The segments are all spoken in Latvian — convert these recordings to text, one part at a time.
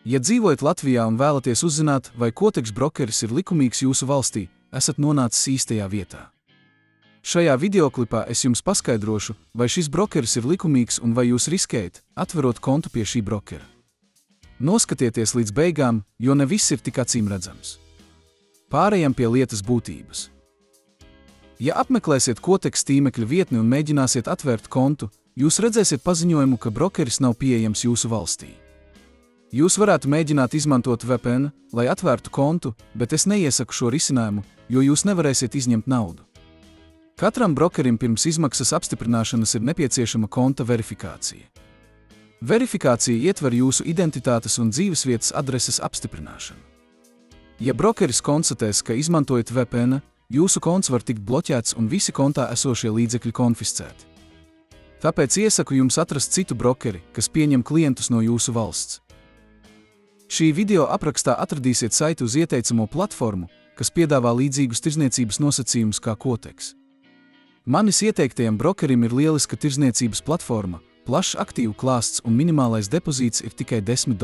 Ja dzīvojat Latvijā un vēlaties uzzināt, vai Quotex brokeris ir likumīgs jūsu valstī, esat nonācis īstajā vietā. Šajā videoklipā es jums paskaidrošu, vai šis brokeris ir likumīgs un vai jūs riskējat, atverot kontu pie šī brokera. Noskatieties līdz beigām, jo ne viss ir tik acīmredzams. Pārejam pie lietas būtības. Ja apmeklēsiet Quotex tīmekļa vietni un mēģināsiet atvērt kontu, jūs redzēsiet paziņojumu, ka brokeris nav pieejams jūsu valstī. Jūs varētu mēģināt izmantot VPN, lai atvērtu kontu, bet es neiesaku šo risinājumu, jo jūs nevarēsiet izņemt naudu. Katram brokerim pirms izmaksas apstiprināšanas ir nepieciešama konta verifikācija. Verifikācija ietver jūsu identitātes un dzīvesvietas adreses apstiprināšanu. Ja brokeris konstatēs, ka izmantojat VPN, jūsu konts var tikt bloķēts un visi kontā esošie līdzekļi konfiscēti. Tāpēc iesaku jums atrast citu brokeri, kas pieņem klientus no jūsu valsts. Šī video aprakstā atradīsiet saiti uz ieteicamo platformu, kas piedāvā līdzīgus tirzniecības nosacījumus kā Quotex. Manis ieteiktajam brokerim ir lieliska tirzniecības platforma, plašs aktīvu klāsts un minimālais depozīts ir tikai $10.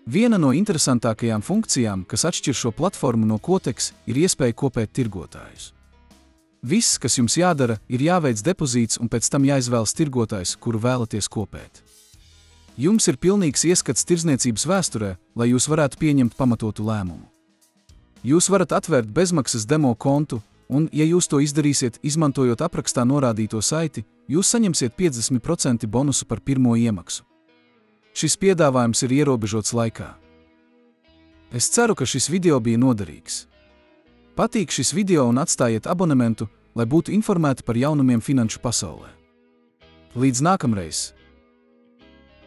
Viena no interesantākajām funkcijām, kas atšķir šo platformu no Quotex, ir iespēja kopēt tirgotājus. Viss, kas jums jādara, ir jāveic depozīts un pēc tam jāizvēlas tirgotājs, kuru vēlaties kopēt. Jums ir pilnīgs ieskats tirzniecības vēsturē, lai jūs varētu pieņemt pamatotu lēmumu. Jūs varat atvērt bezmaksas demo kontu, un, ja jūs to izdarīsiet, izmantojot aprakstā norādīto saiti, jūs saņemsiet 50% bonusu par pirmo iemaksu. Šis piedāvājums ir ierobežots laikā. Es ceru, ka šis video bija noderīgs. Patīk šis video un atstājiet abonementu, lai būtu informēti par jaunumiem finanšu pasaulē. Līdz nākamreiz!